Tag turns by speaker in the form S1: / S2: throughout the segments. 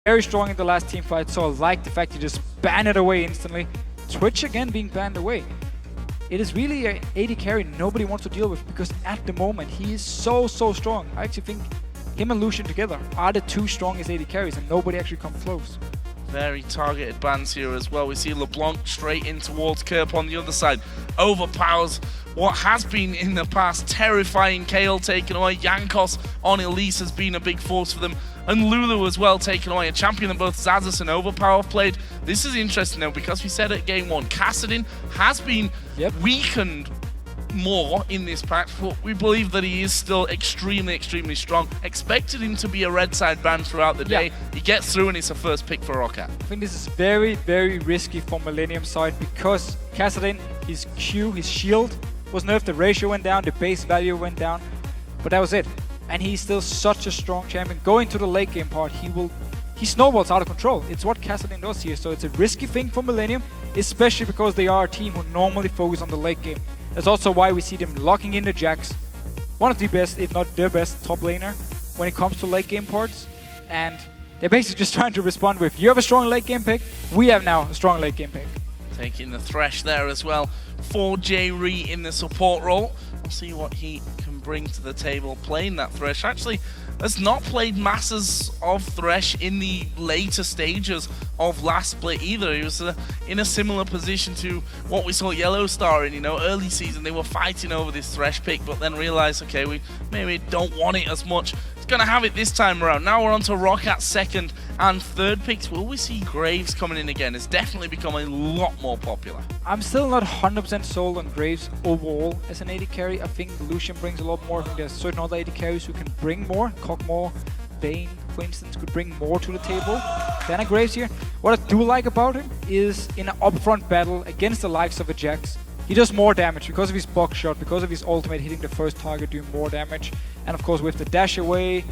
S1: very strong in the last team fight, so I like the fact he just banned it away instantly. Twitch again being banned away. It is really an AD carry nobody wants to deal with because at the moment he is so strong. I actually think him and Lucian together are the two strongest AD carries and nobody actually comes close.
S2: Very targeted bans here as well. We see LeBlanc straight in towards Kerp on the other side. Overpowers what has been in the past terrifying Kayle taken away. Jankos on Elise has been a big force for them. And Lulu as well taken away. A champion that both Xaxus and Overpower have played. This is interesting though because we said at game 1, Kassadin has been weakened more in this patch, but we believe that he is still extremely strong. Expected him to be a red side ban throughout the day. He gets through and it's a first pick for ROCCAT.
S1: I think this is very risky for Millenium side because Kassadin, his Q, his shield was nerfed, the ratio went down, the base value went down, but that was it. And he's still such a strong champion. Going to the late game part, he snowballs out of control. It's what Kassadin does here, so it's a risky thing for Millenium, especially because they are a team who normally focus on the late game. That's also why we see them locking in the Jax. One of the best, if not the best, top laner when it comes to late game parts. And they're basically just trying to respond with, you have a strong late game pick, we have now a strong late game pick.
S2: Taking the Thresh there as well for J-Ree in the support role. We'll see what he can bring to the table playing that Thresh. Actually, has not played masses of Thresh in the later stages of last split either. He was in a similar position to what we saw Yellow Star in, early season. They were fighting over this Thresh pick, but then realized, okay, we maybe don't want it as much. It's gonna have it this time around. Now we're on to ROCCAT's second and third picks. Will we see Graves coming in again? It's definitely become a lot more popular.
S1: I'm still not 100% sold on Graves overall as an AD carry. I think Lucian brings a lot more. I think there's certain other AD carries who can bring more. Cogmore, Bane, for instance, could bring more to the table than a Graves here. What I do like about him is in an upfront battle against the likes of a Jax, he does more damage because of his box shot, because of his ultimate hitting the first target, doing more damage. And of course with the dash away,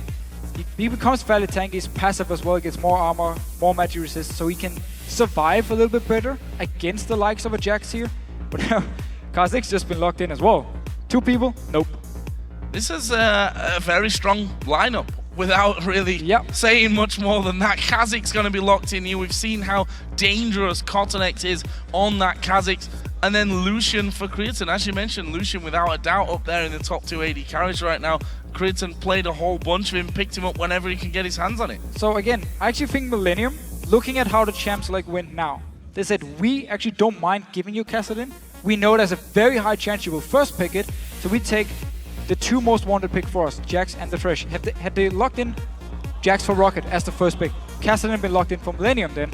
S1: he becomes fairly tanky. He's passive as well, gets more armor, more magic resist, so he can survive a little bit better against the likes of a Jax here. But now, Kha'Zix's just been locked in as well. 2 people? Nope.
S2: This is a very strong lineup without really saying much more than that. Kha'Zix's going to be locked in here. We've seen how dangerous Cottonex is on that Kha'Zix. And then Lucian for Creaton. As you mentioned, Lucian without a doubt up there in the top 2 AD carries right now. Creaton played a whole bunch of him, picked him up whenever he can get his hands on it.
S1: So again, I actually think Millenium, looking at how the champs win now, they said, we actually don't mind giving you Kassadin. We know there's a very high chance you will first pick it, so we take the 2 most wanted pick for us, Jax and the Thresh. Had they locked in Jax for ROCCAT as the first pick, Kassadin been locked in for Millenium then.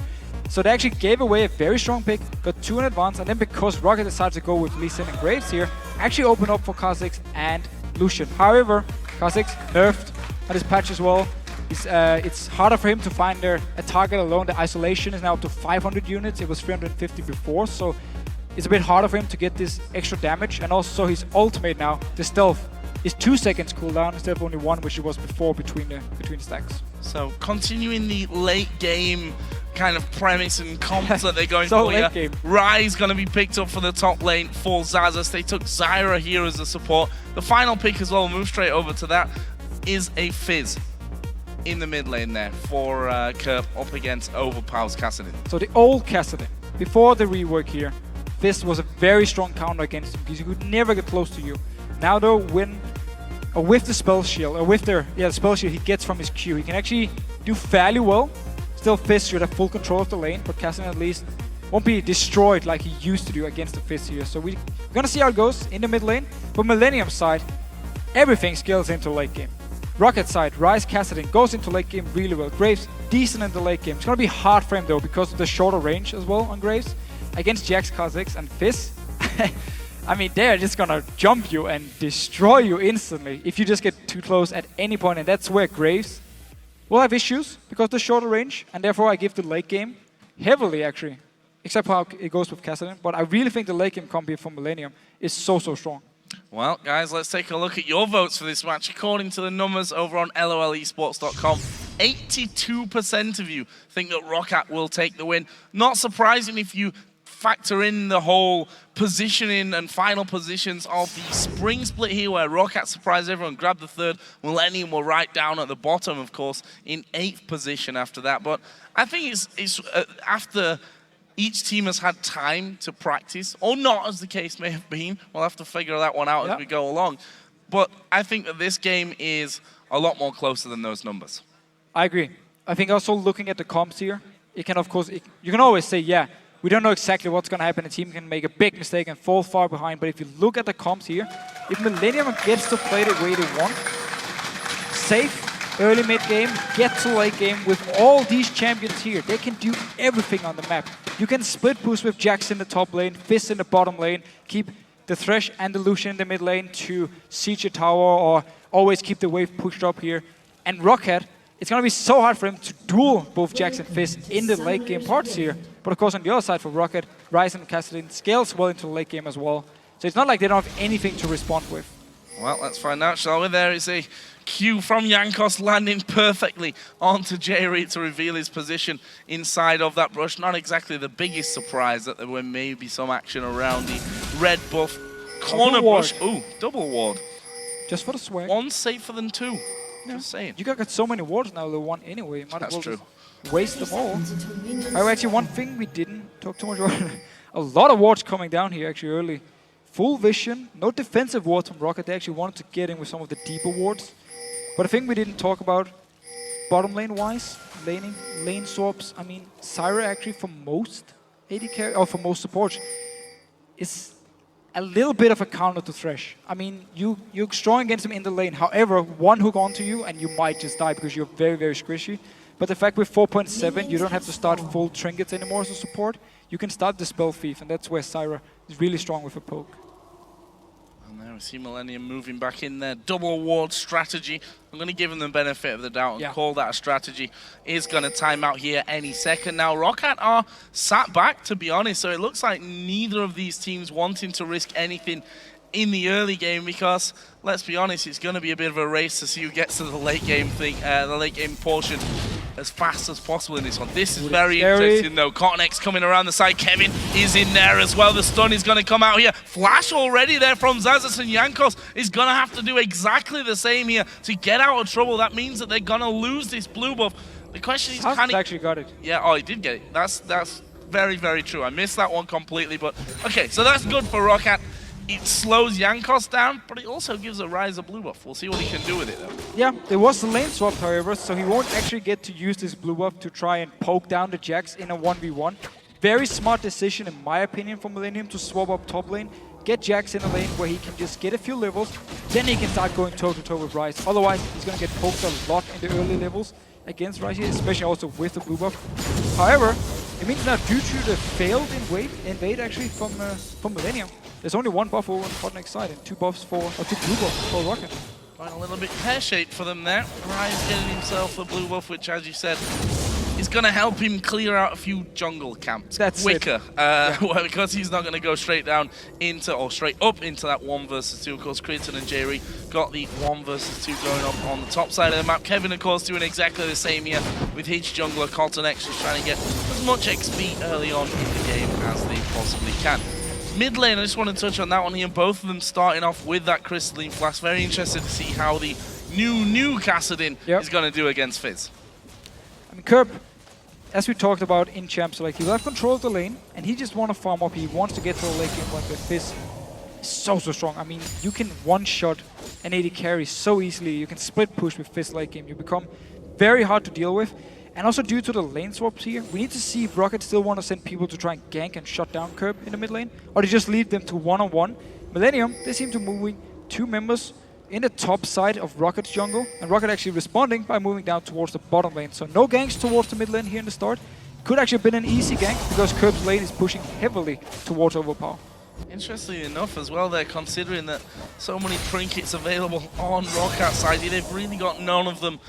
S1: So they actually gave away a very strong pick, got 2 in advance, and then because ROCCAT decided to go with Lee Sin and Graves here, actually opened up for Kha'Zix and Lucian. However, Kha'Zix nerfed at his patch as well. It's harder for him to find a target alone. The isolation is now up to 500 units. It was 350 before, so it's a bit harder for him to get this extra damage. And also his ultimate now, the stealth, is 2 seconds cooldown instead of only 1, which it was before between stacks.
S2: So continuing the late game kind of premise and comps that they're going for here. Rai's going to be picked up for the top lane for Xaxus. They took Zyra here as a support. The final pick as well, we'll move straight over to that, is a Fizz in the mid lane there for Kerp up against Overpower's Kassadin.
S1: So the old Kassadin, before the rework here, Fizz was a very strong counter against him because he could never get close to you. Now though, with the spell shield, or with the spell shield he gets from his Q, he can actually do fairly well. Still, Fizz should have full control of the lane, but Kassadin at least won't be destroyed like he used to do against the Fizz here. So we're gonna see how it goes in the mid lane. But Millenium side, everything scales into late game. ROCCAT side, Rise Kassadin goes into late game really well. Graves, decent in the late game. It's gonna be hard for him though because of the shorter range as well on Graves. Against Jax, Kha'Zix and Fizz, I mean, they're just gonna jump you and destroy you instantly if you just get too close at any point, and that's where Graves will have issues because of the shorter range, and therefore I give the late game heavily actually, except for how it goes with Kassadin. But I really think the late game combo from Millenium is so strong.
S2: Well, guys, let's take a look at your votes for this match. According to the numbers over on LOLesports.com, 82% of you think that ROCCAT will take the win. Not surprising if you factor in the whole positioning and final positions of the spring split here, where ROCCAT surprised everyone, grabbed the third. Millenium were right down at the bottom, of course, in 8th position after that. But I think it's after each team has had time to practice, or not, as the case may have been. We'll have to figure that one out as we go along. But I think that this game is a lot more closer than those numbers.
S1: I agree. I think also looking at the comps here, it can, of course, you can always say, yeah, we don't know exactly what's going to happen. A team can make a big mistake and fall far behind. But if you look at the comps here, if Millenium gets to play the way they want, safe, early mid game, get to late game, with all these champions here, they can do everything on the map. You can split push with Jax in the top lane, Fizz in the bottom lane, keep the Thresh and the Lucian in the mid lane to siege a tower, or always keep the wave pushed up here. And ROCCAT, it's going to be so hard for him to duel both Jax and Fizz in the late game parts here. But of course, on the other side for ROCCAT, Ryze and Kassadin scales well into the late game as well. So it's not like they don't have anything to respond with.
S2: Well, let's find out, shall we? There is a Q from Jankos landing perfectly onto J-Reed to reveal his position inside of that brush. Not exactly the biggest surprise that there were maybe some action around the red buff corner brush. Ooh, double ward.
S1: Just for the swag.
S2: One safer than two.
S1: Yeah.
S2: Just saying.
S1: You got so many wards now, the one anyway. Might
S2: That's
S1: as well
S2: true.
S1: just waste them all. Oh, actually, one thing we didn't talk too much about. A lot of wards coming down here actually early. Full vision, no defensive wards from ROCCAT. They actually wanted to get in with some of the deeper wards. But a thing we didn't talk about, bottom lane wise, lane swaps. I mean, Syra actually for most AD carry, or for most supports, is a little bit of a counter to Thresh. I mean, you're strong against him in the lane. However, one hook onto you and you might just die because you're very, very squishy. But the fact with 4.7, you don't have to start full trinkets anymore as a support. You can start the Spell Thief, and that's where Syra is really strong with a poke.
S2: And there we see Millenium moving back in there. Double ward strategy. I'm going to give them the benefit of the doubt and call that a strategy. Is going to time out here any second. Now, ROCCAT are sat back, to be honest, so it looks like neither of these teams wanting to risk anything in the early game, because, let's be honest, it's going to be a bit of a race to see who gets to the late game thing, the late game portion as fast as possible in this one. This is very interesting though. Cotton-X coming around the side. Kevin is in there as well. The stun is going to come out here. Flash already there from Xaxus, and Jankos is going to have to do exactly the same here to get out of trouble. That means that they're going to lose this blue buff. The question is, can he
S1: actually got it?
S2: Yeah, oh, he did get it. That's very, very true. I missed that one completely, but okay, so that's good for ROCCAT. It slows Jankos down, but it also gives a Ryze a blue buff. We'll see what he can do with it, though.
S1: Yeah, it was the lane swap, however, so he won't actually get to use this blue buff to try and poke down the Jax in a 1v1. Very smart decision, in my opinion, for Millenium to swap up top lane, get Jax in a lane where he can just get a few levels, then he can start going toe-to-toe with Ryze. Otherwise, he's going to get poked a lot in the early levels against Ryze, especially also with the blue buff. However, it means now due to the failed invade actually from Millenium, there's only one buff over on the Cotton-X side and two blue buffs for ROCCAT.
S2: Going a little bit pear-shaped for them there. Ryze getting himself the blue buff, which, as you said, is going to help him clear out a few jungle camps quicker. Because he's not going to go straight down into, or straight up into that 1 versus 2. Of course, Creighton and J-Reed got the 1 versus 2 going up on the top side of the map. Kevin, of course, doing exactly the same here with his jungler. Cotton-X just trying to get as much XP early on in the game as they possibly can. Mid lane, I just want to touch on that one here. Both of them starting off with that Crystalline Flask. Very interested to see how the new Kassadin is going to do against Fizz.
S1: I mean, Kerb, as we talked about in Champs, like, he will have control of the lane, and he just want to farm up. He wants to get to the late game when the Fizz is so strong. I mean, you can one-shot an AD carry so easily. You can split push with Fizz late game. You become very hard to deal with. And also due to the lane swaps here, we need to see if ROCCAT still want to send people to try and gank and shut down Kerb in the mid lane, or to just leave them to one-on-one. Millenium, they seem to be moving 2 members in the top side of ROCCAT's jungle, and ROCCAT actually responding by moving down towards the bottom lane. So no ganks towards the mid lane here in the start. Could actually have been an easy gank, because Kerb's lane is pushing heavily towards overpower.
S2: Interestingly enough as well, they're considering that so many trinkets available on ROCCAT side. They've really got none of them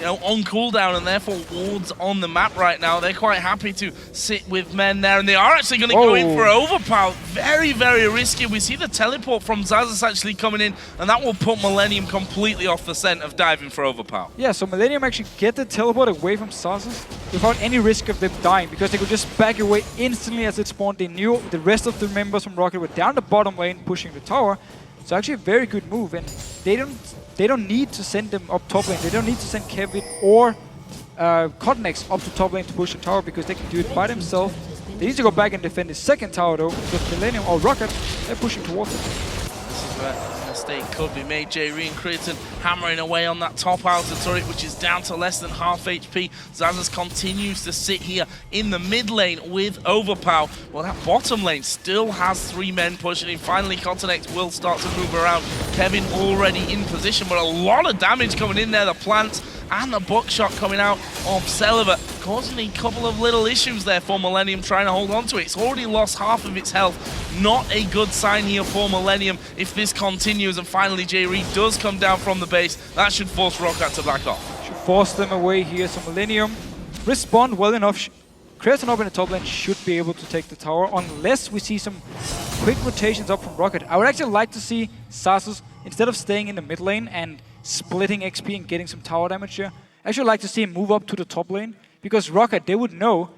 S2: on cooldown and therefore wards on the map right now. They're quite happy to sit with men there, and they are actually going to go in for overpower. Very, very risky. We see the teleport from Xaxus actually coming in, and that will put Millenium completely off the scent of diving for overpower.
S1: Yeah, so Millenium actually get the teleport away from Xaxus without any risk of them dying, because they could just back away instantly as it spawned. They knew the rest of the members from ROCCAT were down the bottom lane pushing the tower. So actually a very good move, and they don't need to send them up top lane. They don't need to send Kevin or Cotnex up to top lane to push the tower, because they can do it by themselves. They need to go back and defend the second tower though, because Millenium or ROCCAT, they're pushing towards it.
S2: This is where a mistake could be made. J-Re and Creighton hammering away on that top outer turret, which is down to less than half HP. Xaxus continues to sit here in the mid lane with overpower. Well, that bottom lane still has 3 men pushing in. Finally, Cotnex will start to move around. Kevin already in position, but a lot of damage coming in there. The plant and the buckshot coming out of Celiva, causing a couple of little issues there for Millenium trying to hold on to it. It's already lost half of its health. Not a good sign here for Millenium if this continues. And finally, J-Re does come down from the base. That should force ROCCAT to back off.
S1: Should force them away here. So Millenium respond well enough. Creighton up in the top lane should be able to take the tower, unless we see some quick rotations up from ROCCAT. I would actually like to see Xaxus, instead of staying in the mid lane and splitting XP and getting some tower damage here, I actually like to see him move up to the top lane, because ROCCAT, they would know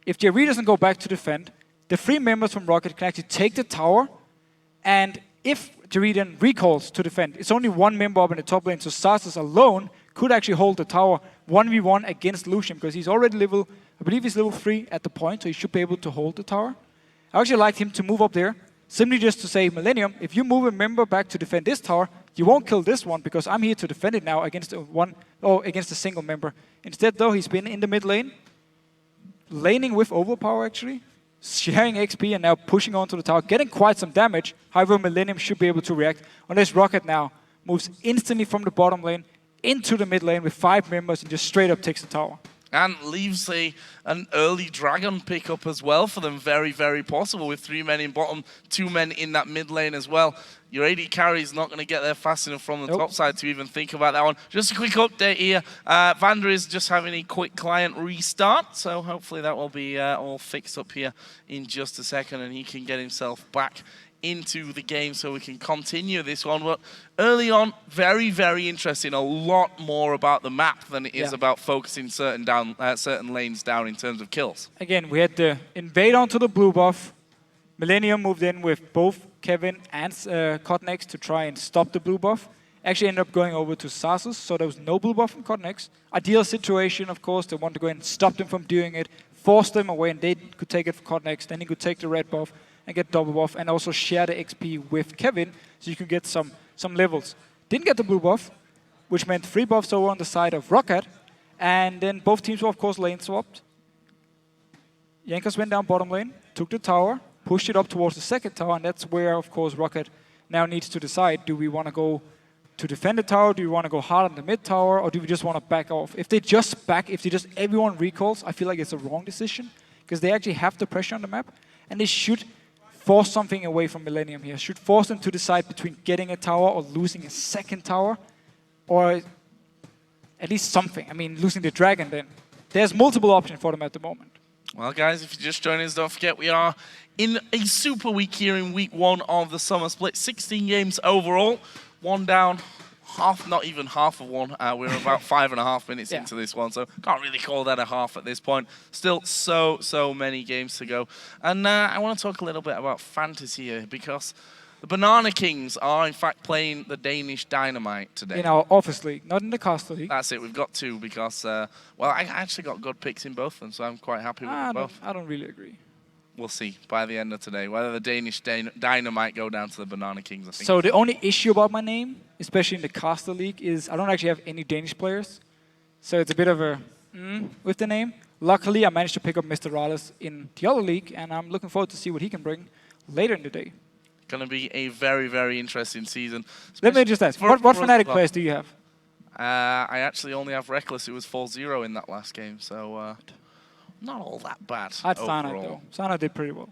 S1: if J-Re doesn't go back to defend, the 3 members from ROCCAT can actually take the tower, and if J-Re then recalls to defend, it's only 1 member up in the top lane, so Xaxus alone could actually hold the tower 1v1 against Lucian, because he's already level, I believe he's level 3 at the point, so he should be able to hold the tower. I actually like him to move up there, simply just to say, Millenium, if you move a member back to defend this tower, you won't kill this one, because I'm here to defend it now against against a single member. Instead, though, he's been in the mid lane, laning with overpower actually, sharing XP and now pushing onto the tower, getting quite some damage. However, Millenium should be able to react, unless ROCCAT now moves instantly from the bottom lane into the mid lane with 5 members and just straight up takes the tower.
S2: And leaves an early dragon pickup as well for them. Very, very possible with 3 men in bottom, 2 men in that mid lane as well. Your AD carry is not going to get there fast enough from the top side to even think about that one. Just a quick update here. Vander is just having a quick client restart, so hopefully that will be all fixed up here in just a second, and he can get himself back into the game so we can continue this one. But early on, very, very interesting. A lot more about the map than it is about focusing certain lanes down in terms of kills.
S1: Again, we had the invade onto the blue buff. Millenium moved in with both Kevin and Cotnex to try and stop the blue buff. Actually ended up going over to Xaxus, so there was no blue buff from Cotnex. Ideal situation, of course. They want to go in and stop them from doing it, force them away, and they could take it for Cotnex. Then he could take the red buff and get double buff, and also share the XP with Kevin, so you can get some levels. Didn't get the blue buff, which meant 3 buffs over on the side of ROCCAT, and then both teams were, of course, lane swapped. Jankos went down bottom lane, took the tower, pushed it up towards the second tower, and that's where, of course, ROCCAT now needs to decide, do we want to go to defend the tower, do we want to go hard on the mid tower, or do we just want to back off? If they just everyone recalls, I feel like it's a wrong decision, because they actually have the pressure on the map, and they should force something away from Millenium here. Should force them to decide between getting a tower or losing a second tower, or at least something. I mean, losing the dragon then. There's multiple options for them at the moment.
S2: Well, guys, if you're just joining us, don't forget we are in a super week here in week 1 of the summer split. 16 games overall, 1 down, not even half of one. We're about 5.5 minutes into this one, so can't really call that a half at this point. Still so many games to go. And I want to talk a little bit about fantasy here, because the Banana Kings are in fact playing the Danish Dynamite today.
S1: In our Office League, not in the Caster League.
S2: That's it, we've got 2 because, well, I actually got good picks in both of them, so I'm quite happy with both.
S1: I don't really agree.
S2: We'll see by the end of today whether the Danish Dynamite go down to the Banana Kings, I think.
S1: So the only issue about my name, especially in the Caster League, is I don't actually have any Danish players. So it's a bit of a with the name. Luckily, I managed to pick up Mr. Rales in the other league, and I'm looking forward to see what he can bring later in the day.
S2: Going to be a very, very interesting season.
S1: Let me just ask, what Fnatic players do you have?
S2: I actually only have Reckless, who was 4-0 in that last game, so not all that bad.
S1: I had Sana, though. Sana did pretty well.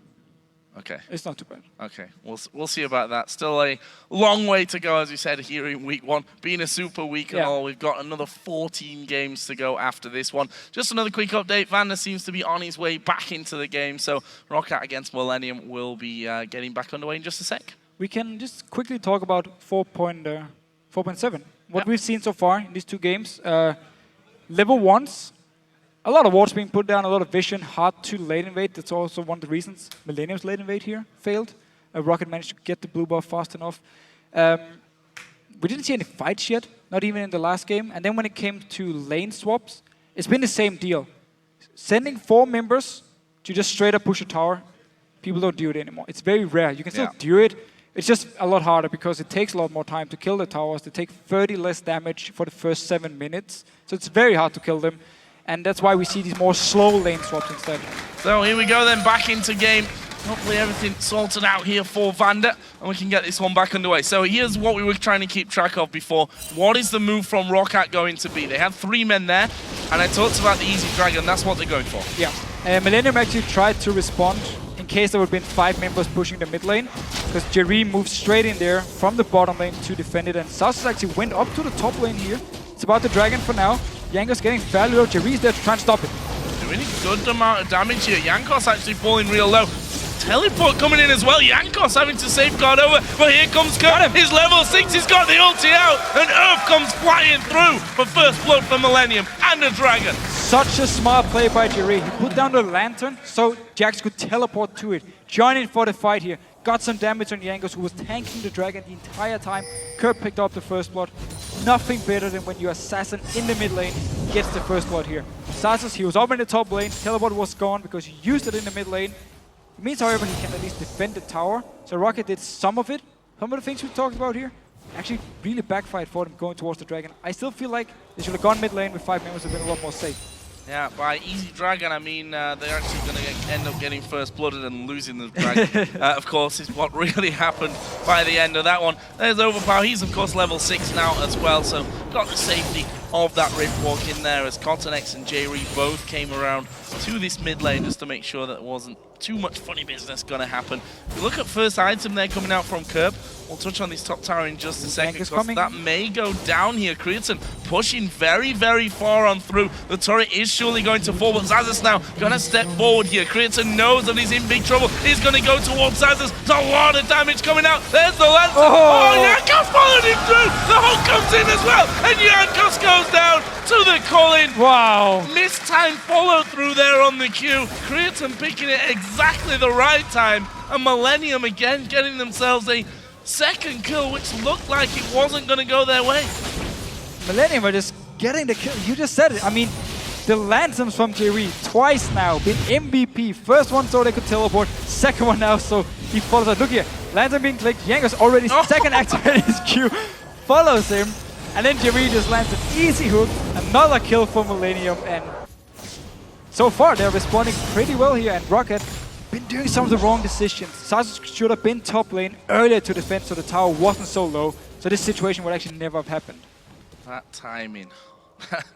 S2: Okay.
S1: It's not too bad.
S2: Okay, we'll see about that. Still a long way to go, as we said, here in week 1. Being a super week and all, we've got another 14 games to go after this one. Just another quick update. Vander seems to be on his way back into the game, so ROCCAT against Millenium will be getting back underway in just a sec.
S1: We can just quickly talk about 4.7. What we've seen so far in these 2 games. Level 1s. A lot of wards being put down, a lot of vision, hard to late invade. That's also one of the reasons Millenium's late invade here failed. ROCCAT managed to get the blue buff fast enough. We didn't see any fights yet, not even in the last game. And then when it came to lane swaps, it's been the same deal. Sending 4 members to just straight up push a tower, people don't do it anymore. It's very rare. You can still do it. It's just a lot harder because it takes a lot more time to kill the towers. They take 30 less damage for the first 7 minutes. So it's very hard to kill them. And that's why we see these more slow lane swaps instead.
S2: So here we go then, back into game. Hopefully everything sorted out here for Vander, and we can get this one back underway. So here's what we were trying to keep track of before. What is the move from ROCCAT going to be? They had 3 men there, and I talked about the easy dragon. That's what they're going for.
S1: Yeah. Millenium actually tried to respond in case there would have been 5 members pushing the mid lane, because Jerry moved straight in there from the bottom lane to defend it, and Sasus actually went up to the top lane here. It's about the dragon for now. Jankos getting fairly low. Jerry's there to try and stop it.
S2: Doing a good amount of damage here. Jankos actually falling real low. Teleport coming in as well. Jankos having to safeguard over. But here comes Kurt. He's level 6. He's got the ulti out. And Earth comes flying through for first blood for Millenium and the dragon.
S1: Such a smart play by Jerry. He put down the lantern so Jax could teleport to it. Join in for the fight here. Got some damage on Jankos, who was tanking the dragon the entire time. Kurt picked up the first blood. Nothing better than when your assassin in the mid lane gets the first blood here. Sasus, he was up in the top lane. Teleport was gone because he used it in the mid lane. It means, however, he can at least defend the tower. So ROCCAT did some of it. Some of the things we talked about here actually really backfired for them going towards the dragon. I still feel like they should have gone mid lane with 5 members, have been a lot more safe.
S2: Yeah, by easy dragon, I mean they're actually going to end up getting first blooded and losing the dragon. Of course, is what really happened by the end of that one. There's Overpower. He's, of course, level 6 now as well, so got the safety of that Rift Walk in there as Cottonex and J-Ree both came around to this mid lane just to make sure that there wasn't too much funny business going to happen. If you look at first item there coming out from Curb, we'll touch on this top tower in just a second because that may go down here. Creaton pushing very, very far on through. The turret is surely going to fall, but Xaxus now going to step forward here. Creaton knows that he's in big trouble. He's going to go towards Xaxus. There's a lot of damage coming out. There's the lance. Oh, Jankos followed him through. The Hulk comes in as well, and Jankos goes down to the Colin.
S1: Wow.
S2: Missed time follow through there on the Q. Creaton picking it exactly the right time, and Millenium again getting themselves a second kill, which looked like it wasn't going to go their way.
S1: Millenium are just getting the kill. You just said it. I mean, the lanterns from Jerry twice now been MVP. First one so they could teleport. Second one now so he follows up. Look here, lantern being clicked. Jankos already second activated his Q, follows him, and then Jerry just lands an easy hook. Another kill for Millenium, and so far they're responding pretty well here. And ROCCAT been doing some of the wrong decisions. Sasus should have been top lane earlier to defend so the tower wasn't so low. So this situation would actually never have happened.
S2: That timing.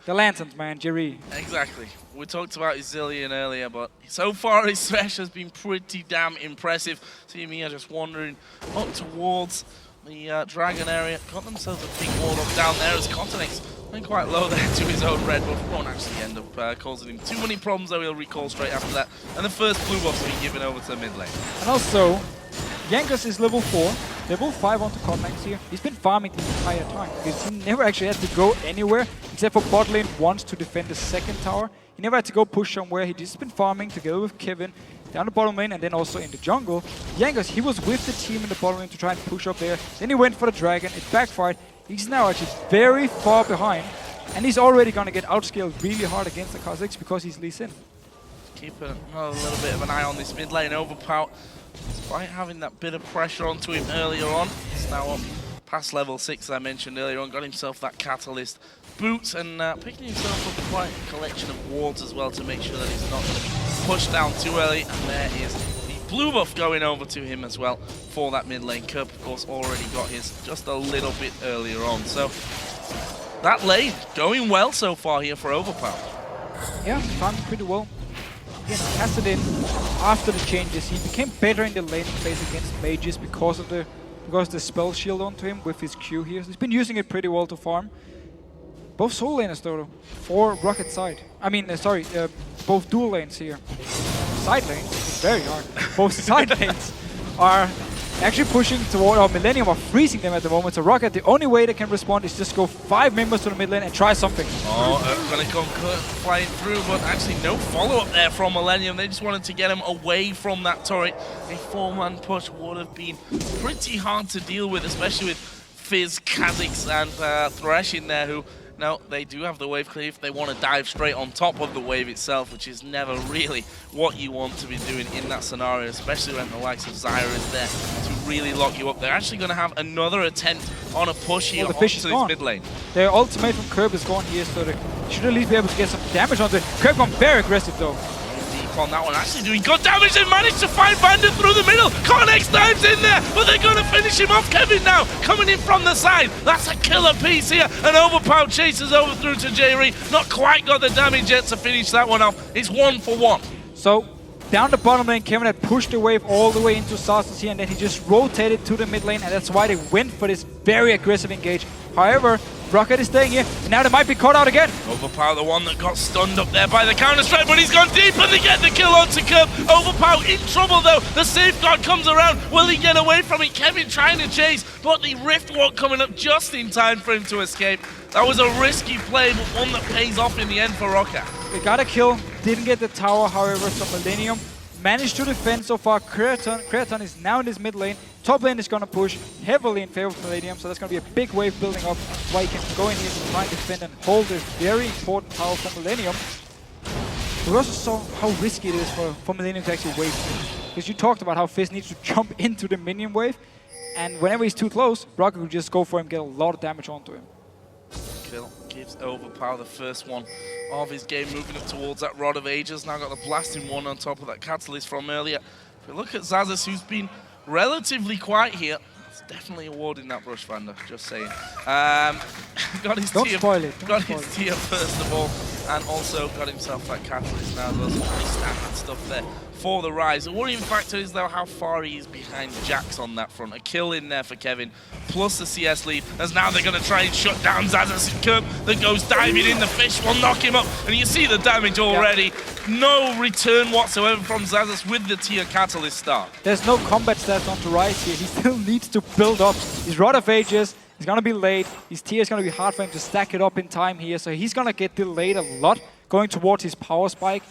S1: The lanterns, man, Jerry.
S2: Exactly. We talked about his Zillion earlier, but so far his thresh has been pretty damn impressive. Team here just wandering up towards the dragon area. Got themselves a big wall up down there as Cottonex went quite low there to his own red buff. Won't actually end up causing him too many problems, though he'll recall straight after that. And the first blue buff's been given over to the mid lane.
S1: And also, Jankos is level 4, level 5 onto Cottonex here. He's been farming the entire time because he never actually had to go anywhere except for bot lane once to defend the second tower. He never had to go push somewhere. He just been farming together with Kevin down the bottom lane and then also in the jungle. Jankos, he was with the team in the bottom lane to try and push up there. Then he went for the dragon. It backfired. He's now actually very far behind, and he's already going to get outscaled really hard against the Kha'Zix because he's Lee Sin.
S2: Keep a little bit of an eye on this mid lane Overpower. Despite having that bit of pressure onto him earlier on, he's now up past level 6, as I mentioned earlier on. Got himself that Catalyst boots and picking himself up quite a collection of wards as well to make sure that he's not going to be pushed down too early. And there is the blue buff going over to him as well for that mid lane. Kerp, of course, already got his just a little bit earlier on. So that lane going well so far here for Overpower.
S1: Yeah, farming pretty well. again, casted in after the changes. He became better in the laning phase against mages because of the spell shield onto him with his Q here. So he's been using it pretty well to farm. Both solo laners though, for ROCCAT side. I mean, both dual lanes here. Side lanes, it's very hard. Both side lanes are actually pushing toward, or Millenium are freezing them at the moment. So ROCCAT, the only way they can respond is just go 5 members to the mid lane and try something.
S2: Oh, gonna come flying through, but actually no follow-up there from Millenium. They just wanted to get him away from that turret. A 4-man push would have been pretty hard to deal with, especially with Fizz, Kha'Zix, and Thresh in there, who no, they do have the wave cleave. They want to dive straight on top of the wave itself, which is never really what you want to be doing in that scenario, especially when the likes of Zyra is there to really lock you up. They're actually going to have another attempt on a push here onto his mid lane.
S1: Their ultimate from Curb is gone here, so they should at least be able to get some damage onto it. Curb gone very aggressive though.
S2: On that one, actually doing good damage. They managed to find Vander through the middle. Connex dives in there, but they're going to finish him off. Kevin now coming in from the side. That's a killer piece here. And Overpower chases over through to J-Ree. Not quite got the damage yet to finish that one off. It's 1 for 1.
S1: So down the bottom lane, Kevin had pushed the wave all the way into Sarsus here, and then he just rotated to the mid lane, and that's why they went for this very aggressive engage. However, ROCCAT is staying here, and now they might be caught out again.
S2: Overpower, the one that got stunned up there by the counter-strike, but he's gone deep and they get the kill onto Curb. Overpower in trouble though. The safeguard comes around. Will he get away from it? Kevin trying to chase, but the Rift Walk coming up just in time for him to escape. That was a risky play, but one that pays off in the end for ROCCAT.
S1: They got a kill, didn't get the tower, however, so Millenium managed to defend so far. Creaton is now in his mid lane. Top lane is going to push heavily in favor of Millenium, so that's going to be a big wave building up. That's why he can go in here to try and defend and hold this very important tower from Millenium. We also saw how risky it is for Millenium to actually wave. Because you talked about how Fizz needs to jump into the minion wave, and whenever he's too close, ROCCAT will just go for him, get a lot of damage onto him.
S2: Kill gives Overpower the first one of his game, moving up towards that Rod of Ages. Now got the blasting one on top of that Catalyst from earlier. If we look at Xaxus, who's been relatively quiet here, it's definitely awarding that brush, Vander, just saying. Got his
S1: Don't
S2: tier,
S1: spoil it.
S2: got his tier first of all, and also got himself that Catalyst now. There's some pretty standard stuff there for the Rise. The worrying factor is though how far he is behind Jax on that front. A kill in there for Kevin, plus the CS lead, as now they're going to try and shut down Xaxus. Curb that goes diving in, the fish will knock him up, and you see the damage already. Yeah. No return whatsoever from Xaxus with the tier Catalyst start.
S1: There's no combat stats onto Rise here. He still needs to build up his Rod of Ages. He's going to be late. His tier is going to be hard for him to stack it up in time here, so he's going to get delayed a lot going towards his power spike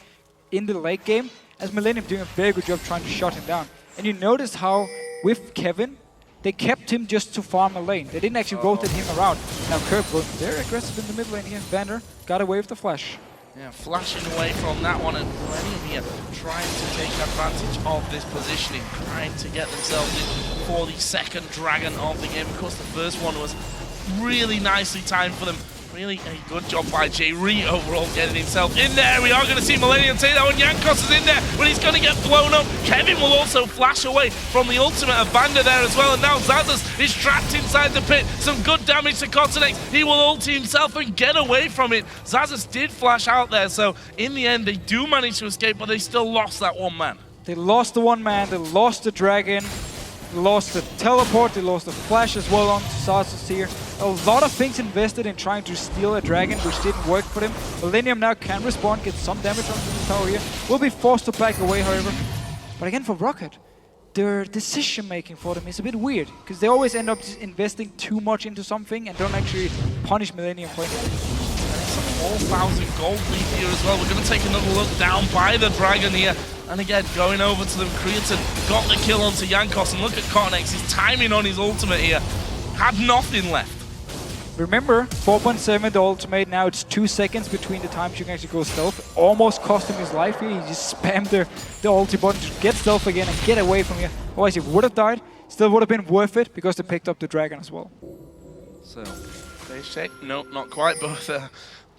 S1: in the late game, as Millenium doing a very good job trying to shut him down. And you notice how, with Kevin, they kept him just to farm a lane. They didn't actually rotate him around. Now Curb going very aggressive in the mid lane here. Vander got away with the flash.
S2: Yeah, flashing away from that one, and Millenium here trying to take advantage of this positioning, trying to get themselves in for the second dragon of the game. Of course, the first one was really nicely timed for them. Really a good job by J-Ree overall getting himself in there. We are going to see Millenium take that one. Jankos is in there, but he's going to get blown up. Kevin will also flash away from the ultimate of Vander there as well. And now Xaxus is trapped inside the pit. Some good damage to Cotonex. He will ulti himself and get away from it. Xaxus did flash out there, so in the end they do manage to escape, but they still lost that one man.
S1: They lost the one man, they lost the dragon, they lost the teleport, they lost the flash as well onto Xaxus here. A lot of things invested in trying to steal a dragon, which didn't work for them. Millenium now can respond, get some damage onto the tower here. Will be forced to back away, however. But again, for ROCCAT, their decision-making for them is a bit weird, because they always end up just investing too much into something and don't actually punish Millenium for anything.
S2: 4,000 gold lead here as well. We're going to take another look down by the dragon here. And again, going over to them, Creaton got the kill onto Jankos. And look at Cotonex, his timing on his ultimate here. Had nothing left.
S1: Remember, 4.7 the ultimate, now it's 2 seconds between the times you can actually go stealth. Almost cost him his life here, he just spammed the ulti button to get stealth again and get away from here. Otherwise he would have died, still would have been worth it because they picked up the dragon as well.
S2: So, base check, no, not quite, both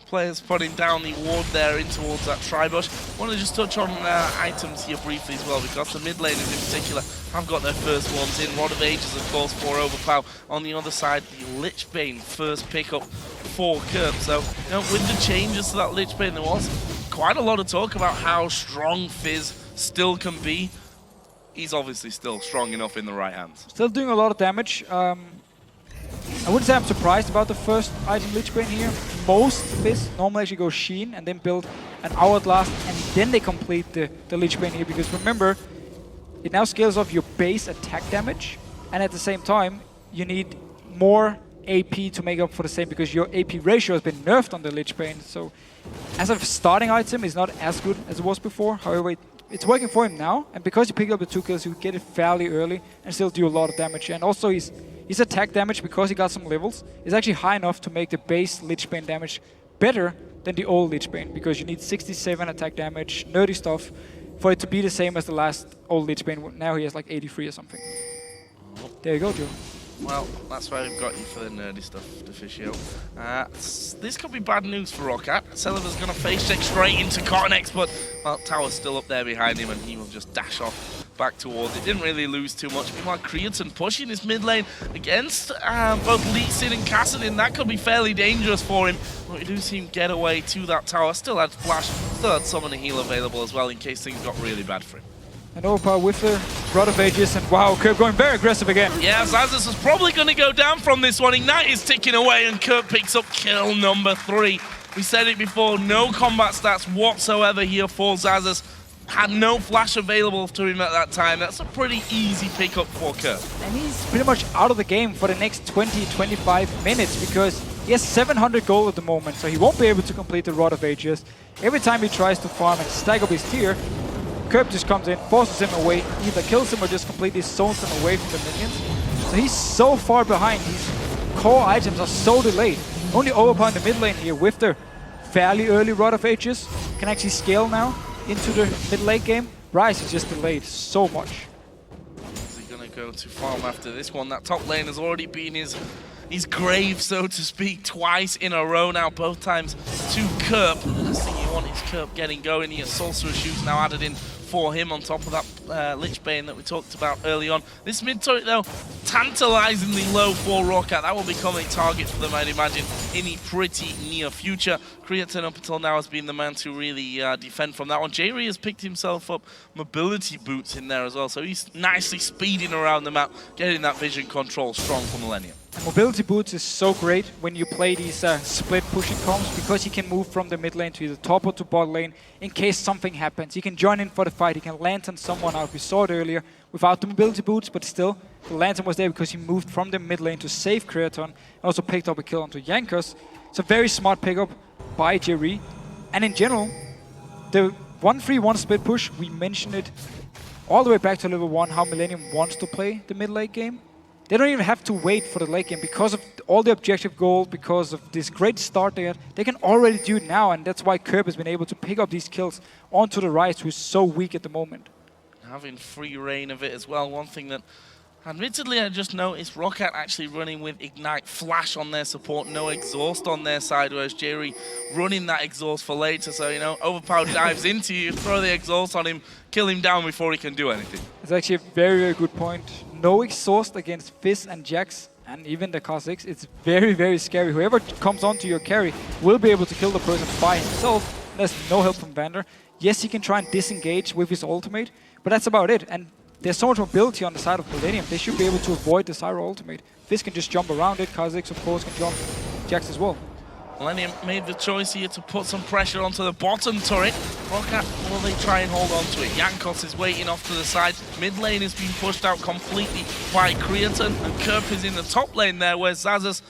S2: players putting down the ward there in towards that Tribush. I want to just touch on items here briefly as well, because the mid laners in particular have got their first ones in. Rod of Ages, of course, for Overpower. On the other side, the Lich Bane first pickup for Curb. So, you know, with the changes to that Lich Bane, there was quite a lot of talk about how strong Fizz still can be. He's obviously still strong enough in the right hands.
S1: Still doing a lot of damage. I wouldn't say I'm surprised about the first item Lich Bane here. Most Fizz normally actually go Sheen and then build an Hourglass and then they complete the Lich Bane here, because remember, it now scales off your base attack damage, and at the same time you need more AP to make up for the same, because your AP ratio has been nerfed on the Lich Bane. So as a starting item, it's not as good as it was before. However, it's working for him now, and because you pick up the 2 kills, you get it fairly early and still do a lot of damage. And also his attack damage, because he got some levels, is actually high enough to make the base Lich Bane damage better than the old Lich Bane, because you need 67 attack damage, nerdy stuff, for it to be the same as the last old Lich Bane. Now he has like 83 or something. There you go, Joe.
S2: Well, that's why we've got you for the nerdy stuff, Deficio. This could be bad news for ROCCAT. Celiver's going to face check straight into Cottonex, but, well, Tower's still up there behind him, and he will just dash off back towards it. Didn't really lose too much. Meanwhile, Creaton pushing his mid lane against both Lee Sin and Kassadin. That could be fairly dangerous for him, but we do see him get away to that tower. Still had Flash, still had Summon and Heal available as well in case things got really bad for him.
S1: And Overpower with the Rod of Ages, and wow, Kerb going very aggressive again.
S2: Yeah, Xaxus is probably going to go down from this one. Ignite is ticking away, and Kerb picks up kill number 3. We said it before, no combat stats whatsoever here for Xaxus. Had no flash available to him at that time. That's a pretty easy pickup for Kerb.
S1: And he's pretty much out of the game for the next 20-25 minutes, because he has 700 gold at the moment, so he won't be able to complete the Rod of Ages. Every time he tries to farm and stack up his tier, Kerb just comes in, forces him away, either kills him or just completely zones him away from the minions. So he's so far behind, his core items are so delayed. Only Overpower in the mid lane here with the fairly early Rod of Ages can actually scale now into the mid late game. Rise is just delayed so much.
S2: Is he going to go to farm after this one? That top lane has already been his grave, so to speak, twice in a row now, both times to Kerb. The last thing you want is Kerb getting going. He has Sorcerer Shoes now added in for him on top of that Lich Bane that we talked about early on. This mid turret, though, tantalizingly low for ROCCAT. That will become a target for them, I'd imagine, in the pretty near future. Creaton up until now has been the man to really defend from that one. J-Ree has picked himself up mobility boots in there as well, so he's nicely speeding around the map, getting that vision control strong for Millenium.
S1: Mobility boots is so great when you play these split pushing comps, because you can move from the mid lane to either top or to bot lane in case something happens. You can join in for the fight, you can lantern someone out. We saw it earlier without the mobility boots, but still the lantern was there because he moved from the mid lane to save Creaton, also picked up a kill onto Jankos. It's a very smart pickup by J-Ree. And in general, the 1-3-1 split push, we mentioned it all the way back to level 1, how Millenium wants to play the mid late game. They don't even have to wait for the late game because of all the objective gold, because of this great start they had. They can already do it now, and that's why Kerb has been able to pick up these kills onto the Rise, who's so weak at the moment.
S2: Having free reign of it as well. One thing that, admittedly, I just noticed ROCCAT actually running with Ignite Flash on their support, no exhaust on their side, whereas J-Ree running that exhaust for later. So, you know, Overpower dives into you, throw the exhaust on him, kill him down before he can do anything.
S1: It's actually a very, very good point. No exhaust against Fizz and Jax, and even the Kha'Zix. It's very, very scary. Whoever comes onto your carry will be able to kill the person by himself. There's no help from Vander. Yes, he can try and disengage with his ultimate, but that's about it. And there's so much mobility on the side of Millenium. They should be able to avoid the Zyra ultimate. Fizz can just jump around it. Kha'Zix, of course, can jump. Jax as well.
S2: Millenium made the choice here to put some pressure onto the bottom turret. ROCCAT, will they try and hold on to it? Jankos is waiting off to the side. Mid lane is being pushed out completely by Creaton, and Kerb is in the top lane there, where Xaxus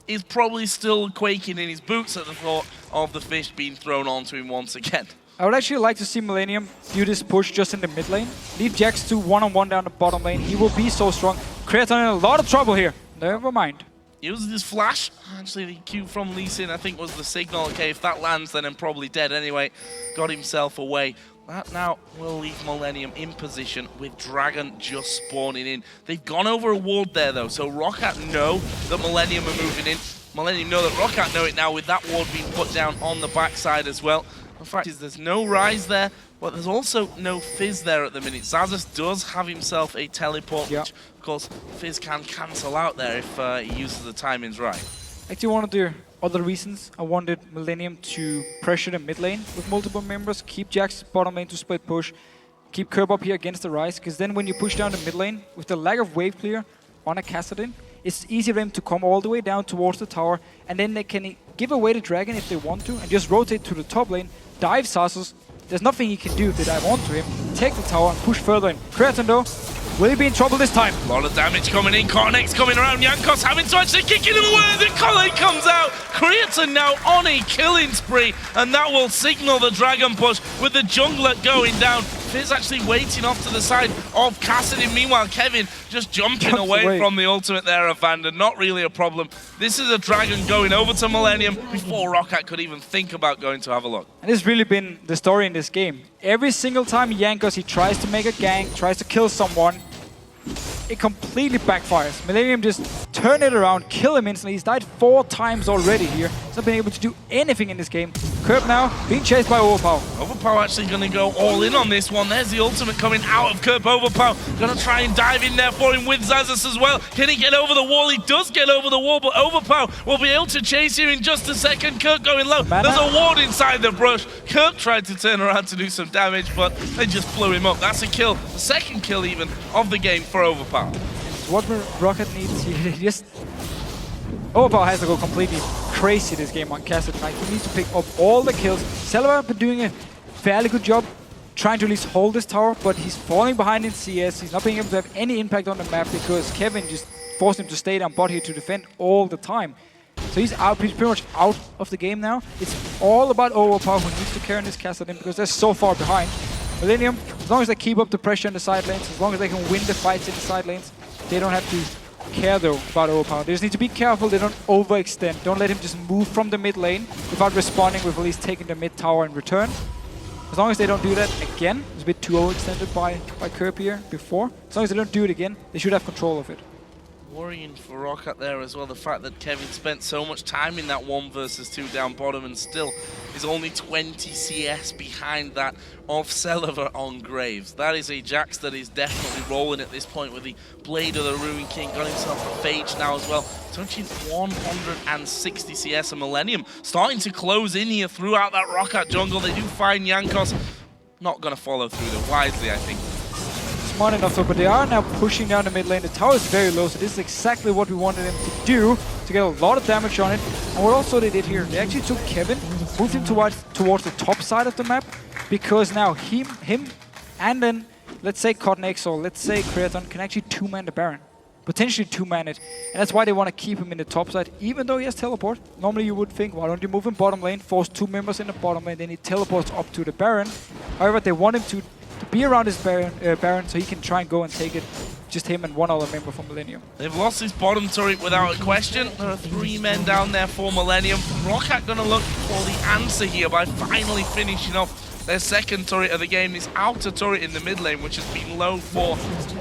S2: is probably still quaking in his boots at the thought of the fish being thrown onto him once again.
S1: I would actually like to see Millenium do this push just in the mid lane. Leave Jax to one-on-one down the bottom lane. He will be so strong. Creaton in a lot of trouble here. Never mind.
S2: Uses his flash. Actually, the Q from Lee Sin, I think, was the signal. Okay, if that lands, then I'm probably dead anyway. Got himself away. That now will leave Millenium in position with Dragon just spawning in. They've gone over a ward there, though, so ROCCAT know that Millenium are moving in. Millenium know that ROCCAT know it now with that ward being put down on the backside as well. The fact is there's no Rise there, but there's also no Fizz there at the minute. Xaxus does have himself a teleport, which, of course, Fizz can cancel out there if he uses the timings right.
S1: Actually, one of the other reasons I wanted Millenium to pressure the mid lane with multiple members, keep Jax bottom lane to split push, keep Curb up here against the Rise, because then when you push down the mid lane, with the lack of wave clear on a Kassadin, it's easy for them to come all the way down towards the tower, and then they can give away the dragon if they want to, and just rotate to the top lane, dive Sasus. There's nothing he can do to dive onto him, take the tower, and push further in. Creaton though, will he be in trouble this time?
S2: A lot of damage coming in, Cornex coming around, Jankos having to actually kicking him away, the Colin comes out, Creaton now on a killing spree, and that will signal the dragon push with the jungler going down. Fizz actually waiting off to the side of Kassadin. Meanwhile, Kevin just jumping away from the ultimate there of Vander. Not really a problem. This is a dragon going over to Millenium before ROCCAT could even think about going to have a look.
S1: And it's really been the story in this game. Every single time Jankos, he tries to make a gank, tries to kill someone, it completely backfires. Millenium just turn it around, kill him instantly. He's died 4 times already here. He's not been able to do anything in this game. Curb now being chased by Overpower.
S2: Overpower actually going to go all in on this one. There's the ultimate coming out of Curb. Overpower going to try and dive in there for him with Xaxus as well. Can he get over the wall? He does get over the wall, but Overpower will be able to chase here in just a second. Kirk going low. There's a ward inside the brush. Kirk tried to turn around to do some damage, but they just blew him up. That's a kill. The second kill even of the game for Overpower.
S1: What ROCCAT needs here, Overpower has to go completely crazy this game on Kassadin. Like, he needs to pick up all the kills. Celeber has been doing a fairly good job trying to at least hold this tower, but he's falling behind in CS. He's not being able to have any impact on the map because Kevin just forced him to stay down bot here to defend all the time. So he's out. He's pretty much out of the game now. It's all about Overpower who needs to carry this Kassadin because they're so far behind. Millenium, as long as they keep up the pressure in the side lanes, as long as they can win the fights in the side lanes, they don't have to care though about Overpower. They just need to be careful they don't overextend. Don't let him just move from the mid lane without responding with at least taking the mid tower in return. As long as they don't do that again, it's a bit too overextended by Curb here before. As long as they don't do it again, they should have control of it.
S2: Worrying for ROCCAT there as well, the fact that Kevin spent so much time in that 1 versus 2 down bottom and still is only 20 CS behind that of Celeber on Graves. That is a Jax that is definitely rolling at this point with the Blade of the Ruin King. Got himself a Phage now as well, touching 160 CS. And Millenium starting to close in here throughout that ROCCAT jungle. They do find Jankos. Not going to follow through though, wisely I think.
S1: Smart enough though, but they are now pushing down the mid lane. The tower is very low, so this is exactly what we wanted them to do, to get a lot of damage on it. And what also they did here, they actually took Kevin, moved him towards the top side of the map, because now him and then, let's say Cornex or let's say Creaton can actually 2-man the Baron. Potentially 2-man it. And that's why they want to keep him in the top side, even though he has teleport. Normally you would think, why don't you move him bottom lane, force 2 members in the bottom lane, then he teleports up to the Baron. However, they want him to be around his Baron so he can try and go and take it. Just him and one other member from Millenium. They've
S2: lost his bottom turret without a question. There are 3 men down there for Millenium. ROCCAT gonna look for the answer here by finally finishing off their second turret of the game, this outer turret in the mid lane, which has been low for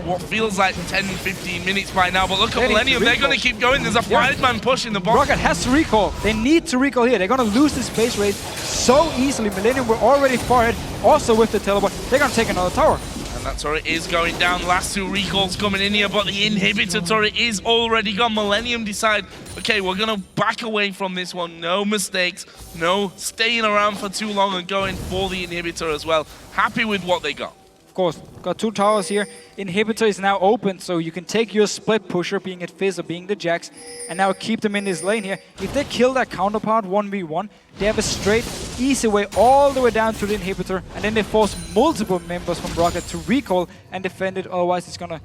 S2: what feels like 10-15 minutes by now. But look at Millenium, they're going to keep going. There's a 5-man push in the box.
S1: ROCCAT has to recall. They need to recall here. They're going to lose this space race so easily. Millenium were already far ahead, also with the teleport. They're going to take another tower.
S2: And that turret is going down. Last 2 recalls coming in here, but the inhibitor turret is already gone. Millenium decide, okay, we're going to back away from this one. No mistakes, no staying around for too long and going for the inhibitor as well. Happy with what they got.
S1: Of course, got 2 towers here. Inhibitor is now open, so you can take your split pusher, being it Fizz or being the Jax, and now keep them in this lane here. If they kill that counterpart 1v1, they have a straight, easy way all the way down to the inhibitor, and then they force multiple members from ROCCAT to recall and defend it. Otherwise, it's gonna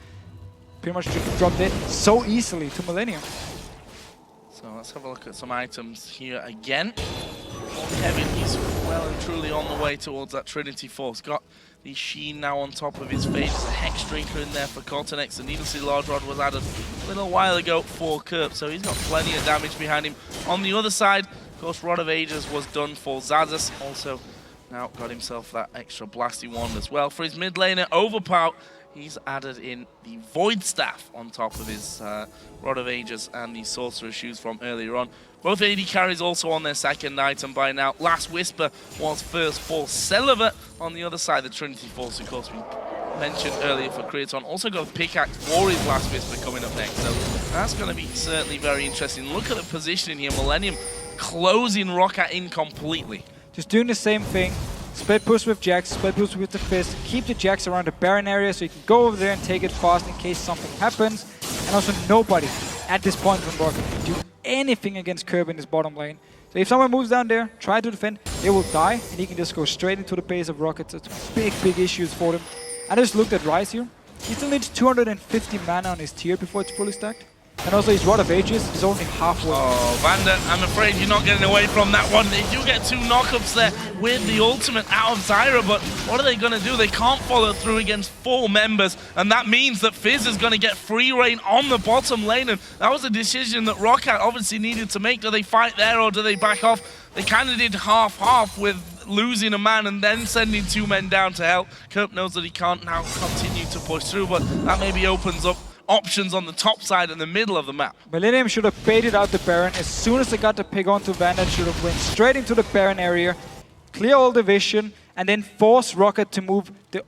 S1: pretty much drop dead so easily to Millenium.
S2: So let's have a look at some items here again. Kevin is well and truly on the way towards that Trinity Force. Got the Sheen now on top of his face. There's a Hex Drinker in there for Cortex. The Needlessly Large Rod was added a little while ago for Curb, so he's got plenty of damage behind him. On the other side, of course, Rod of Ages was done for Xaxus. Also, now got himself that extra blasty wand as well. For his mid laner, Overpower, he's added in the Void Staff on top of his Rod of Ages and the Sorcerer's Shoes from earlier on. Both AD carries also on their second item by now. Last Whisper was first for Celeber. On the other side, the Trinity Force, of course, we mentioned earlier for Creaton. Also got a pickaxe for his last Whisper coming up next. So that's going to be certainly very interesting. Look at the positioning here. Millenium closing ROCCAT in completely.
S1: Just doing the same thing. Split push with Jax, split push with the Fist. Keep the Jax around the Baron area so you can go over there and take it fast in case something happens. And also nobody at this point from ROCCAT can do anything against Curb in his bottom lane. So if someone moves down there, try to defend, they will die, and he can just go straight into the base of ROCCAT. So it's big issues for them. I just looked at Ryze here. He still needs 250 mana on his tier before it's fully stacked. And also his Rod of Ages is only halfway.
S2: Oh, Vander, I'm afraid you're not getting away from that one. They do get 2 knockups there with the ultimate out of Zyra, but what are they going to do? They can't follow through against 4 members, and that means that Fizz is going to get free reign on the bottom lane, and that was a decision that ROCCAT obviously needed to make. Do they fight there or do they back off? They kind of did half-half with losing a man and then sending 2 men down to help. Kerp knows that he can't now continue to push through, but that maybe opens up options on the top side in the middle of the map.
S1: Millenium should have baited out the Baron. As soon as they got the pick onto Vander, should have went straight into the Baron area, clear all the vision, and then force ROCCAT to move the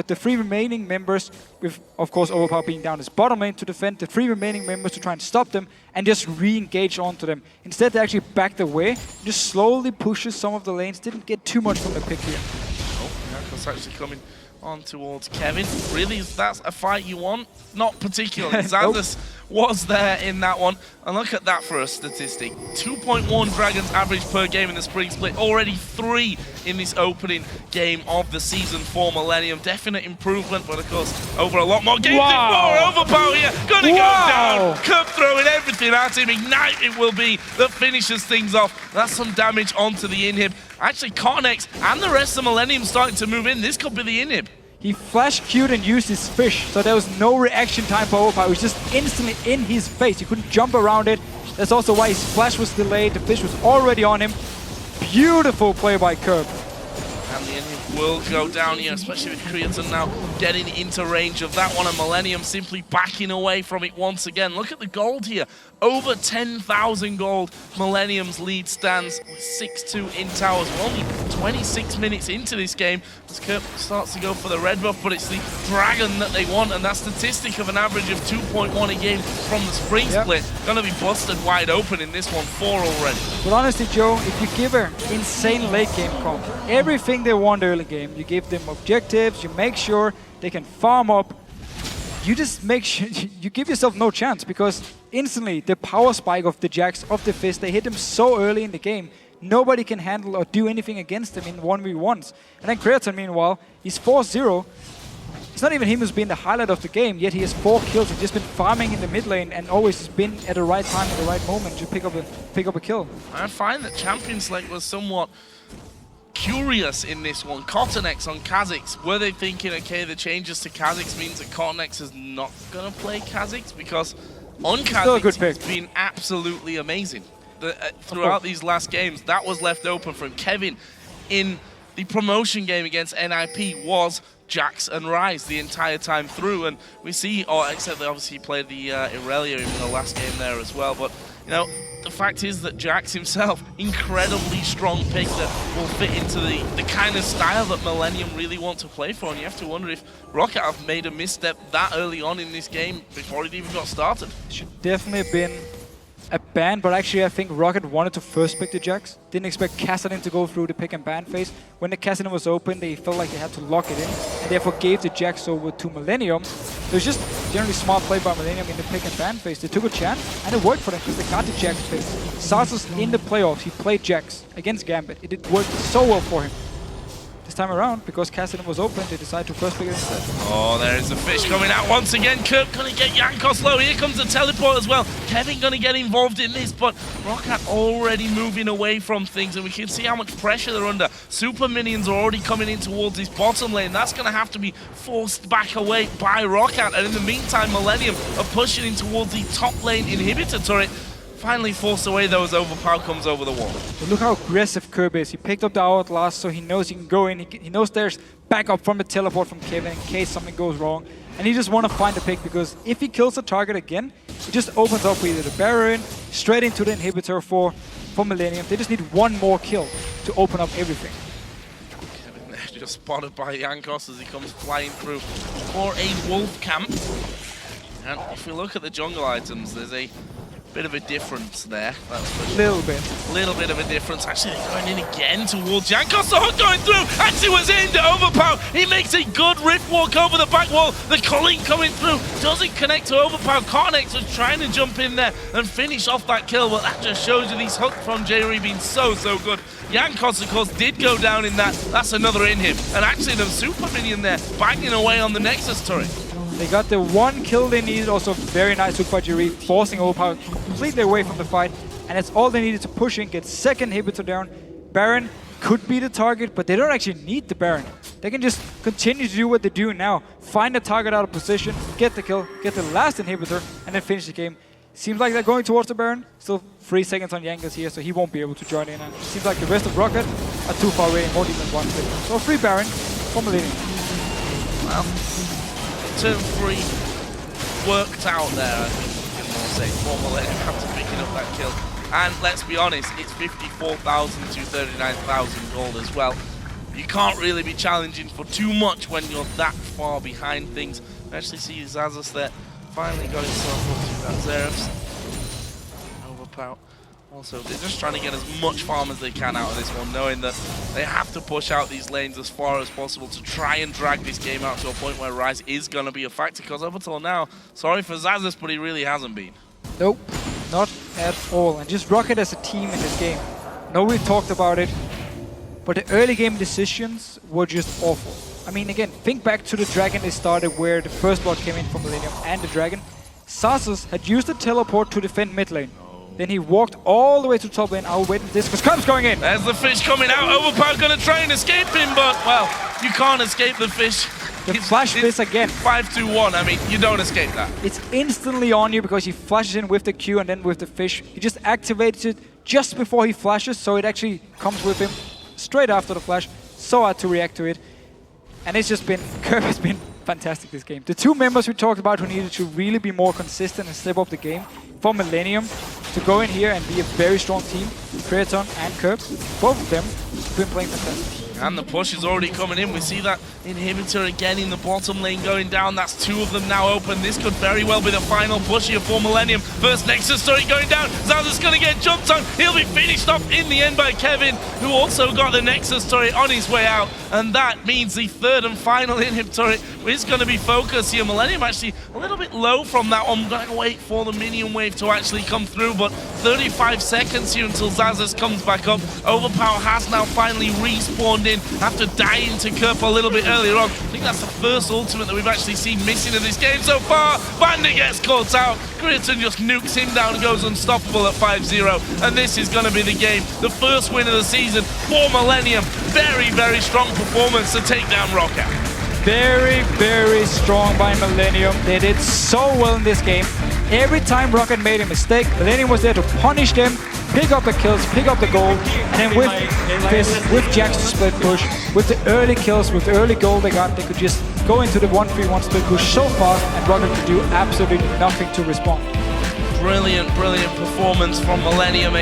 S1: the 3 remaining members, with of course Overpower being down his bottom lane to defend the 3 remaining members to try and stop them and just re-engage onto them. Instead they actually backed away, just slowly pushes some of the lanes, didn't get too much from the pick here.
S2: Oh, Yakos actually coming on towards Kevin. Really, that's a fight you want? Not particularly. Xanthus was there in that one. And look at that for a statistic. 2.1 Dragons average per game in the spring split. Already 3 in this opening game of the season for Millenium. Definite improvement, but of course, over a lot more games. Wow. Overpower here. Gonna go down. Kerp throwing everything at him. Ignite it will be that finishes things off. That's some damage onto the inhib. Actually, Cornex and the rest of Millenium starting to move in. This could be the inhib.
S1: He flash Q'd and used his fish, so there was no reaction time for Overpower. It was just instantly in his face. He couldn't jump around it. That's also why his flash was delayed. The fish was already on him. Beautiful play by Kerp.
S2: And the inhib will go down here, especially with Creaton now getting into range of that one, and Millenium simply backing away from it once again. Look at the gold here. Over 10,000 gold. Millenium's lead stands with 6-2 in towers. We're only 26 minutes into this game as Kerp starts to go for the red buff, but it's the dragon that they want, and that statistic of an average of 2.1 a game from the spring split gonna be busted wide open in this one, 4 already.
S1: But honestly, Joe, if you give her insane late game comp, everything they want early game, you give them objectives, you make sure they can farm up, you just make sure you give yourself no chance, because instantly the power spike of the Jax, of the Fist, they hit them so early in the game, nobody can handle or do anything against them in 1v1s. And then Creaton, meanwhile, he's 4-0. It's not even him who's been the highlight of the game, yet he has 4 kills. He's just been farming in the mid lane and always been at the right time, at the right moment to pick up a kill.
S2: I find that Champion Select was somewhat curious in this one. Cottonex on Kha'Zix. Were they thinking, okay, the changes to Kha'Zix means that Cottonex is not going to play Kha'Zix? Because on Kha'Zix, it's been absolutely amazing. Throughout these last games, that was left open from Kevin in the promotion game against NIP was Jax and Ryze the entire time through, and we see, except that obviously he played the Irelia in the last game there as well, but you know, the fact is that Jax himself, incredibly strong pick that will fit into the kind of style that Millenium really want to play for, and you have to wonder if ROCCAT have made a misstep that early on in this game before it even got started.
S1: Should definitely have been a ban, but actually I think ROCCAT wanted to first pick the Jax. Didn't expect Kassadin to go through the pick and ban phase. When the Kassadin was open, they felt like they had to lock it in, and therefore gave the Jax over to Millenium. It was just generally smart play by Millenium in the pick and ban phase. They took a chance, and it worked for them because they got the Jax pick. Sarsus in the playoffs, he played Jax against Gambit. It did work so well for him. This time around, because Kassadin was open, they decided to first pick it instead.
S2: Oh, there is the fish coming out once again. Kerp gonna get Jankos low. Here comes the teleport as well. Kevin gonna get involved in this, but ROCCAT already moving away from things, and we can see how much pressure they're under. Super minions are already coming in towards this bottom lane. That's gonna have to be forced back away by ROCCAT, and in the meantime, Millenium are pushing in towards the top lane inhibitor turret. Finally forced away though as Overpower comes over the wall.
S1: But look how aggressive Kerb is. He picked up the Outlast, so he knows he can go in. He knows there's backup from the teleport from Kevin in case something goes wrong. And he just want to find the pick, because if he kills the target again, it just opens up either the Baron, straight into the inhibitor for Millenium. They just need one more kill to open up everything.
S2: Kevin there just spotted by Jankos as he comes flying through for a wolf camp. And if we look at the jungle items, there's a bit of a difference there. That's for sure. Little bit of a difference. Actually, they're going in again towards Jankos. The hook going through. Actually was aimed at Overpower. He makes a good rift walk over the back wall. The Colleen coming through. Doesn't connect to Overpower. Cornex was trying to jump in there and finish off that kill, but that just shows you these hooks from J-Ree being so good. Jankos, of course, did go down in that. That's another in him. And actually, the super minion there banging away on the Nexus turret.
S1: They got the one kill they needed, also very nice hook by J-Ree, forcing Overpower completely away from the fight. And it's all they needed to push in, get second inhibitor down. Baron could be the target, but they don't actually need the Baron. They can just continue to do what they're doing now. Find a target out of position, get the kill, get the last inhibitor, and then finish the game. Seems like they're going towards the Baron. Still 3 seconds on Jankos here, so he won't be able to join in. And it seems like the rest of ROCCAT are too far away, more than 1 click. So free Baron for Millenium.
S2: Well, turn 3 worked out there, I think we can all say. For Millenium after picking up that kill. And let's be honest, it's 54,000 to 39,000 gold as well. You can't really be challenging for too much when you're that far behind things. I actually see Zazas there. Finally got himself up to that Xeraphs. Overpower. Also, they're just trying to get as much farm as they can out of this one, knowing that they have to push out these lanes as far as possible to try and drag this game out to a point where Rise is going to be a factor, because up until now, sorry for Zazas, but he really hasn't been.
S1: Nope, not at all. And just ROCCAT as a team in this game. I know we've talked about it, but the early game decisions were just awful. I mean, again, think back to the Dragon they started where the first blood came in from Millenium and the Dragon. Zazas had used the teleport to defend mid lane. Then he walked all the way to top lane. I'll wait until this, because Cub's going in.
S2: There's the fish coming out. Overpower going to try and escape him, but, well, you can't escape the fish.
S1: The flash fish again.
S2: 5-2-1, I mean, you don't escape that.
S1: It's instantly on you because he flashes in with the Q and then with the fish. He just activates it just before he flashes, so it actually comes with him straight after the flash. So hard to react to it. And it's just been, Curve has been fantastic this game. The two members we talked about who needed to really be more consistent and step up the game for Millenium to go in here and be a very strong team, Creaton and Curve, both of them have been playing fantastic.
S2: And the push is already coming in. We see that inhibitor again in the bottom lane going down. That's 2 of them now open. This could very well be the final push here for Millenium. First Nexus story going down. Zazas going to get jumped on. He'll be finished off in the end by Kevin, who also got the Nexus story on his way out. And that means the third and final inhibitor is going to be focused here. Millenium actually a little bit low from that one. Going to wait for the minion wave to actually come through. But 35 seconds here until Zazas comes back up. Overpower has now finally respawned in after dying to Kerp a little bit earlier on. I think that's the first ultimate that we've actually seen missing in this game so far. Bandit gets caught out. Creaton just nukes him down and goes unstoppable at 5-0. And this is going to be the game. The first win of the season for Millenium. Very, very strong performance to take down ROCCAT.
S1: Very, very strong by Millenium. They did so well in this game. Every time ROCCAT made a mistake, Millenium was there to punish them, pick up the kills, pick up the gold, and then with this, with Jack's split push, with the early kills, with the early gold they got, they could just go into the 1-3-1 split push so fast, and ROCCAT could do absolutely nothing to respond.
S2: Brilliant, brilliant performance from Millenium.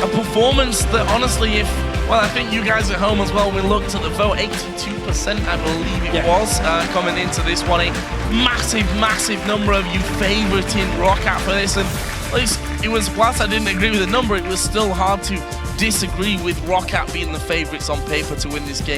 S2: A performance that honestly, well, I think you guys at home as well, we looked at the vote, 82% I believe it was coming into this one. A massive, massive number of you favoriting ROCCAT for this, and at least it was, whilst I didn't agree with the number, it was still hard to disagree with ROCCAT being the favorites on paper to win this game.